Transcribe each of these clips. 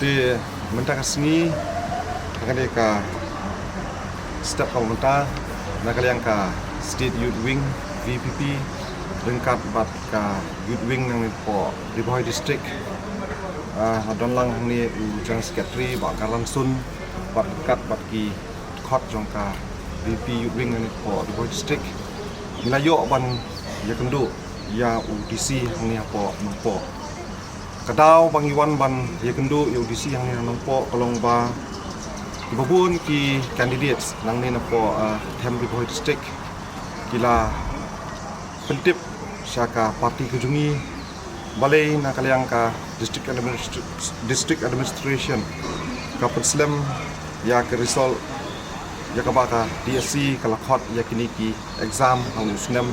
Di mentah sini akan ka step ka mentah nak yang ka State Youth Wing VPP lengkap bat ka Youth Wing nang po di Bohai District adon lang ni General Secretary Pak Karan Sun bat dekat bat ki khot jong ka VP Youth Wing nang po di Bohai District milayo ban ya kendu ya UDC ni po nampo kadau bang Iwan ban ya kendu ya UDC yang ni nampo kolong ba ibabun ki candidates nang ni nampo Tem di Bohai District kila pentip syaka parti kejungi balai nak kaliang ka district administration ka Penslim ya ke result ya ka baka DSC kala khot ya kini ki exam hang usnem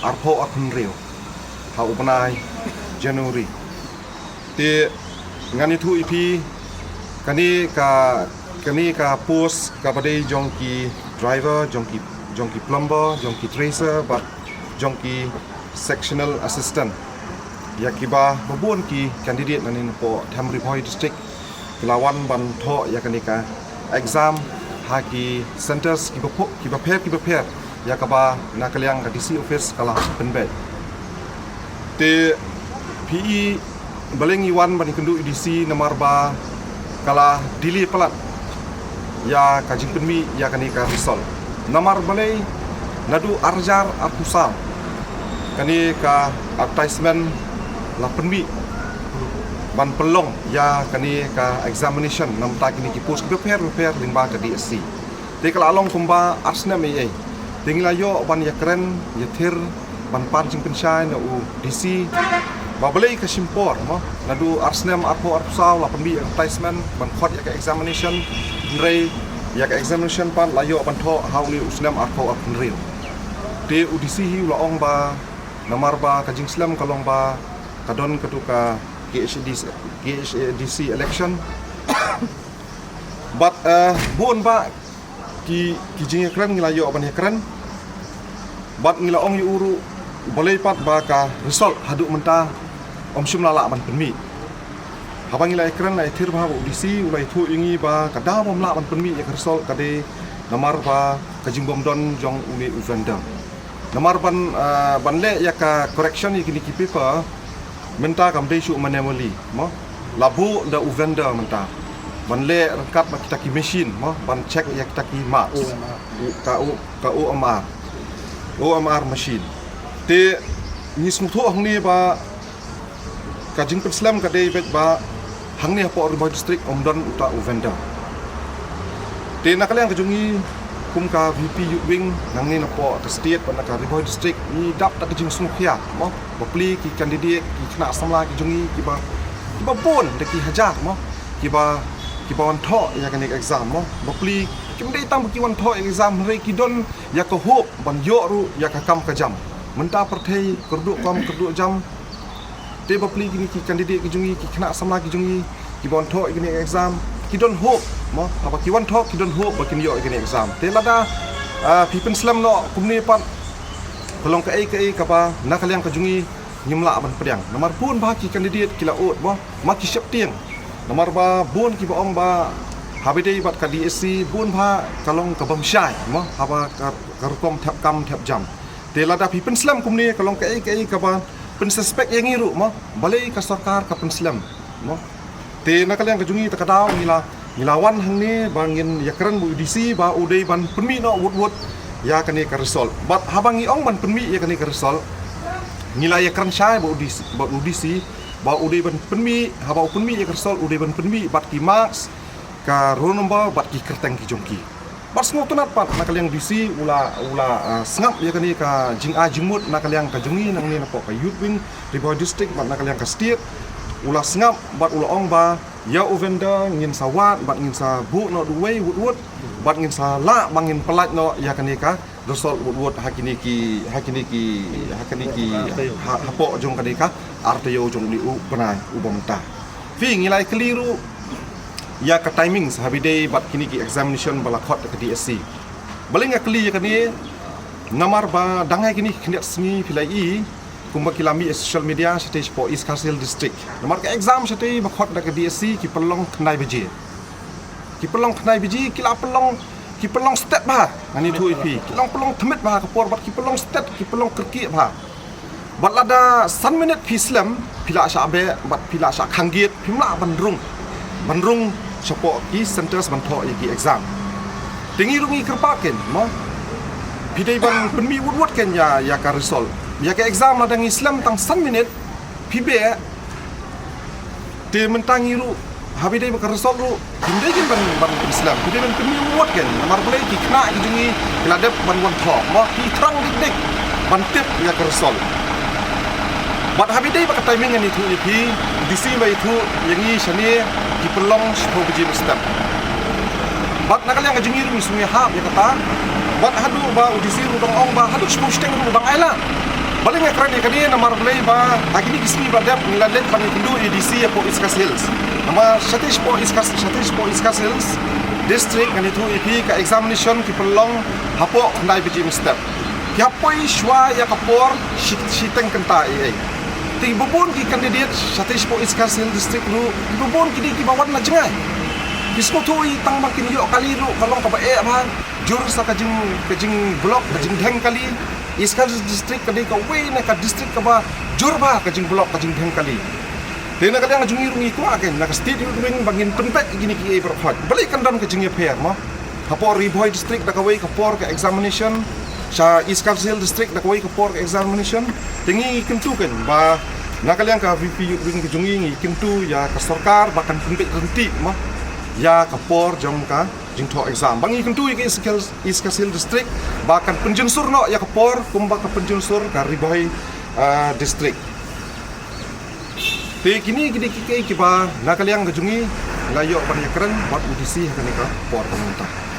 arpo akun reu ha upanai January ti ngani thu ipi kani ka post ka badai jongki driver jongki plumber jongki tracer but jongki sectional assistant ya kiba babun ki candidate nani po Tem Bohai District kelawan ban tho ya kanika exam haki centers kiba pair ya kaba nakaliang ka DC office kala penbet te PE baleng Iwan ban kendu DC nomor ba kala dili pelat ya kajing penmi ya kanika result nomor balai nadu arjar arkusal kani ka advertisement la penmi ban pelong ya kani ka examination nam ta kini ki post prepare ding ba ka DSC te kala along kumba arsnam ai tingla yo ban ya keren ya thir ban pan jing pensyai na u DC ba balai ka simpor mo nadu arsnam arpo arkusal la penmi advertisement ban khot ya ka examination nrei ya ka examination pan la yo ban tho how ni usnam arpo arpunril te UDC hi la ong ba namar ba kajing Islam kalong ba kadon ketuka GHDC election but buon ba ki jing keren ngilayo ban keren but ngila ong uru boleh pat ba ka result haduk mentah om syum lala ban penmi habang ngila keren lai thir ba UDC ulai thu ingi ba kada bom la ban penmi ya result kade namar ba kajing bom don jong uni uvenda namar ban le ya ka correction ni kini paper menta kam dei su manually mo labu da uvenda menta ban le rangkap kita ki machine mo ban check ya kita ki marks OMR machine te ni smutho hang ni ba ka jing Penslim ka dei bet ba hang ni po Bohai District omdon uta uvenda te nakaliang kejungi kum ka VP Youth Wing nang ni napo ta state pan ka Bohai District ni dap ta kejing sungkhia mo bapli ki candidate ki kena samla ki jungi ki ba pon de ki hajar mo ki ba wan tho ya kan exam mo bapli kim dei tam ki wan tho exam re ki don ya ko hop ban yo ru ya ka kam ka jam menta perthei kerdu jam te bapli ki candidate ki jungi ki kena samla ki jungi ki wan tho ki exam ki don hop mo apa ki wan tho ki don hop ba ki yo ki exam te lada Penslim no kumni pat kolong ka ba nakaliang ka jungi nyimla ban pedang nomor pun ba ki candidate kila ot mo maki syap tiang nomor ba bun ki ba ong ba habidei bat ka DSC bun ba kalong ka bamsyai mo haba ka rukom thap jam te lada Penslim kumni kolong ka ba pensuspek yang ngiru mo balai ka sarkar ka Penslim mo te nakaliang ka jungi takadaw ngilawan hang ni bangin ya keren bu UDC ba udai ban penmi no wut ya kani ka result but habang iong ban penmi ya kani ka result ngilaya keren syai ba UDC ba udai ban penmi haba penmi ya ka result udai ban penmi bat ki marks ka roll number bat ki kerteng ki jongki bat sngo tunat pat nakaliang DC ula sngap ya kani ka jingmut nakaliang ka jungi nang ni napo ka Youth Wing di Bohai District bat nakaliang ka state ula sngap bat ula ong ba ya uvenda ngin sawat bat ngin sa bu no duwei wut bat ngin sa la bangin pelat no ya kanika result wut hakini ki hapo jong kanika artayo jong li u benai ubomta fi ngilai keliru ya ka timing habidei bat kini ki examination bala khot ke DSC balinga keli ya kani namar ba dangai kini kini smi filai kumba kilami social media sate po East Karsil district nomor ke exam sate bakhot da ke DSC ki pelong khnai beji kila pelong step bah ani tu IP pelong thmet bah kapor bat ki pelong step ki pelong kerki bah bat lada san minute pislam pila sha be bat pila sha khangiet pimla bandrung sapo ki centers bantho ki exam tingi rungi kerpaken mo pidai ban penmi wut ken ya ka result ya ke exam ladang Islam tang san minute pibe te mentangi ru habidai ka result ru hindai ken ban Islam pidai ban penmi wut ken mar boleh ki kena ki jungi ladap ban wan tho mo ki trang dik ban tip ya ka result bat habidai ba ka timing ni tu ipi disi mai tu yangi shani ki pelong spo beji step bat nakal yang jungi ru sungai ha ya kata bat hadu ba udisi ru dong ong ba hadu spo steng ru bang aila baling ekran ni kani namar play ba agini kismi ba dap nilalet ban kundu edisi ya po East Hills nama Satish po East Hills district kani tu ipi ka examination ki pelong hapo ndai beji step ki hapoi shwa ya kapor shiteng kenta ai ti bubun ki candidate Satish po East Hills district ru bubun ki di bawan na jengai Bisko tu tang makin yo kali ru kalau ka bae ba jur sa kajing blok kajing dheng kali East Karsil district kadi ka we na ka district ka ba jur ba kajing blok kajing dheng kali tena kadang jungi rungi ko aken na ka state ring bangin penpek gini ki berhot balik kan dan kajing fair mo kapor Riboy district da ka we kapor ka examination sa East Karsil district da ka we kapor ka examination tingi kentukan ba na kalian ka VP ring jungi ngi kentu ya ka sarkar bahkan penpek renti mo ya kapor jom ka jingtho exam bangi kentu ke East Karsil district bahkan penjunsur no ya kapor kumba ka penjunsur ka Riboy district te kini ki ba na kaliang gajungi layo ban yakran buat udisi ka ni ka por pemerintah